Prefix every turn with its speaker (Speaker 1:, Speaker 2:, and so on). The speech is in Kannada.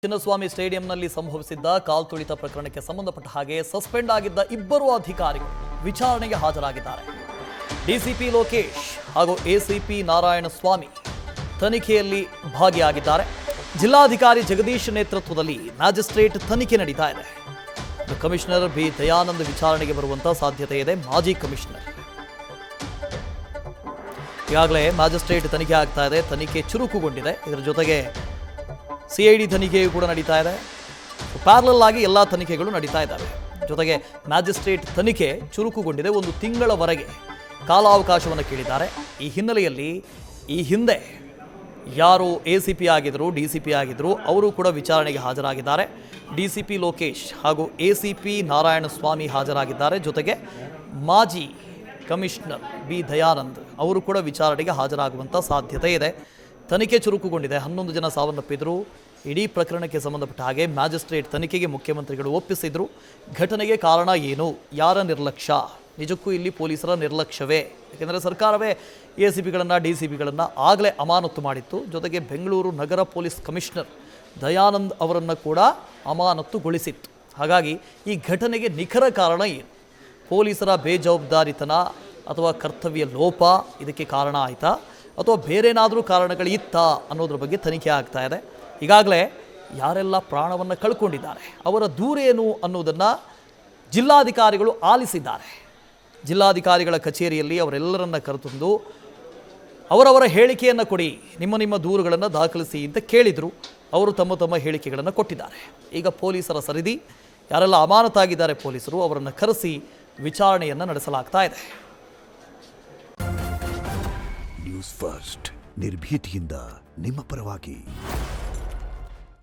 Speaker 1: ಚಿನ್ನಸ್ವಾಮಿ ಸ್ಟೇಡಿಯಂನಲ್ಲಿ ಸಂಭವಿಸಿದ್ದ ಕಾಲ್ತುಳಿತ ಪ್ರಕರಣಕ್ಕೆ ಸಂಬಂಧಪಟ್ಟ ಹಾಗೆ ಸಸ್ಪೆಂಡ್ ಆಗಿದ್ದ ಇಬ್ಬರು ಅಧಿಕಾರಿಗಳು ವಿಚಾರಣೆಗೆ ಹಾಜರಾಗಿದ್ದಾರೆ. ಡಿಸಿಪಿ ಲೋಕೇಶ್ ಹಾಗೂ ಎಸಿಪಿ ನಾರಾಯಣಸ್ವಾಮಿ ತನಿಖೆಯಲ್ಲಿ ಭಾಗಿಯಾಗಿದ್ದಾರೆ. ಜಿಲ್ಲಾಧಿಕಾರಿ ಜಗದೀಶ್ ನೇತೃತ್ವದಲ್ಲಿ ಮ್ಯಾಜಿಸ್ಟ್ರೇಟ್ ತನಿಖೆ ನಡೀತಾ ಇದೆ. ಕಮಿಷನರ್ ಬಿ ದಯಾನಂದ್ ವಿಚಾರಣೆಗೆ ಬರುವಂತ ಸಾಧ್ಯತೆ ಇದೆ. ಮಾಜಿ ಕಮಿಷನರ್ ಈಗಾಗಲೇ ಮ್ಯಾಜಿಸ್ಟ್ರೇಟ್ ತನಿಖೆ ಆಗ್ತಾ ಇದೆ. ತನಿಖೆ ಚುರುಕುಗೊಂಡಿದೆ. ಇದರ ಜೊತೆಗೆ ಸಿಐಡಿ ತನಿಖೆಯೂ ಕೂಡ ನಡೀತಾ ಇದೆ. ಪ್ಯಾರಲಲ್ ಆಗಿ ಎಲ್ಲ ತನಿಖೆಗಳು ನಡೀತಾ ಇದ್ದಾವೆ. ಜೊತೆಗೆ ಮ್ಯಾಜಿಸ್ಟ್ರೇಟ್ ತನಿಖೆ ಚುರುಕುಗೊಂಡಿದೆ. 1 ತಿಂಗಳವರೆಗೆ ಕಾಲಾವಕಾಶವನ್ನು ಕೇಳಿದ್ದಾರೆ. ಈ ಹಿನ್ನೆಲೆಯಲ್ಲಿ ಈ ಹಿಂದೆ ಯಾರು ಎಸಿಪಿ ಆಗಿದ್ರು, ಡಿಸಿಪಿ ಆಗಿದ್ರು, ಅವರು ಕೂಡ ವಿಚಾರಣೆಗೆ ಹಾಜರಾಗಿದ್ದಾರೆ. ಡಿಸಿಪಿ ಲೋಕೇಶ್ ಹಾಗೂ ಎಸಿಪಿ ನಾರಾಯಣಸ್ವಾಮಿ ಹಾಜರಾಗಿದ್ದಾರೆ. ಜೊತೆಗೆ ಮಾಜಿ ಕಮಿಷನರ್ ಬಿ ದಯಾನಂದ್ ಅವರು ಕೂಡ ವಿಚಾರಣೆಗೆ ಹಾಜರಾಗುವಂಥ ಸಾಧ್ಯತೆ ಇದೆ. ತನಿಖೆ ಚುರುಕುಗೊಂಡಿದೆ. 11 ಜನ ಸಾವನ್ನಪ್ಪಿದ್ರು. ಇಡೀ ಪ್ರಕರಣಕ್ಕೆ ಸಂಬಂಧಪಟ್ಟ ಹಾಗೆ ಮ್ಯಾಜಿಸ್ಟ್ರೇಟ್ ತನಿಖೆಗೆ ಮುಖ್ಯಮಂತ್ರಿಗಳು ಒಪ್ಪಿಸಿದ್ರು. ಘಟನೆಗೆ ಕಾರಣ ಏನು? ಯಾರ ನಿರ್ಲಕ್ಷ್ಯ? ನಿಜಕ್ಕೂ ಇಲ್ಲಿ ಪೊಲೀಸರ ನಿರ್ಲಕ್ಷ್ಯವೇ? ಯಾಕೆಂದರೆ ಸರ್ಕಾರವೇ ಎಸಿಪಿಗಳನ್ನು, ಡಿಸಿಪಿಗಳನ್ನು ಆಗಲೇ ಅಮಾನತು ಮಾಡಿತ್ತು. ಜೊತೆಗೆ ಬೆಂಗಳೂರು ನಗರ ಪೊಲೀಸ್ ಕಮಿಷನರ್ ದಯಾನಂದ್ ಅವರನ್ನು ಕೂಡ ಅಮಾನತುಗೊಳಿಸಿತ್ತು. ಹಾಗಾಗಿ ಈ ಘಟನೆಗೆ ನಿಖರ ಕಾರಣ ಏನು? ಪೊಲೀಸರ ಬೇಜವಾಬ್ದಾರಿತನ ಅಥವಾ ಕರ್ತವ್ಯ ಲೋಪ ಇದಕ್ಕೆ ಕಾರಣ ಆಯಿತಾ, ಅಥವಾ ಬೇರೇನಾದರೂ ಕಾರಣಗಳಿತ್ತಾ ಅನ್ನೋದ್ರ ಬಗ್ಗೆ ತನಿಖೆ ಆಗ್ತಾ ಇದೆ. ಈಗಾಗಲೇ ಯಾರೆಲ್ಲ ಪ್ರಾಣವನ್ನು ಕಳ್ಕೊಂಡಿದ್ದಾರೆ, ಅವರ ದೂರೇನು ಅನ್ನೋದನ್ನು ಜಿಲ್ಲಾಧಿಕಾರಿಗಳು ಆಲಿಸಿದ್ದಾರೆ. ಜಿಲ್ಲಾಧಿಕಾರಿಗಳ ಕಚೇರಿಯಲ್ಲಿ ಅವರೆಲ್ಲರನ್ನ ಕರೆತಂದು ಅವರವರ ಹೇಳಿಕೆಯನ್ನು ಕೊಡಿ, ನಿಮ್ಮ ದೂರುಗಳನ್ನು ದಾಖಲಿಸಿ ಅಂತ ಕೇಳಿದರು. ಅವರು ತಮ್ಮ ಹೇಳಿಕೆಗಳನ್ನು ಕೊಟ್ಟಿದ್ದಾರೆ. ಈಗ ಪೊಲೀಸರ ಸರಿದಿ. ಯಾರೆಲ್ಲ ಅಮಾನತಾಗಿದ್ದಾರೆ ಪೊಲೀಸರು, ಅವರನ್ನು ಕರೆಸಿ ವಿಚಾರಣೆಯನ್ನು ನಡೆಸಲಾಗ್ತಾ ಇದೆ.
Speaker 2: ನ್ಯೂಸ್ ಫಸ್ಟ್ ನಿರ್ಭೀತಿಯಿಂದ ನಿಮ್ಮ ಪರವಾಗಿ.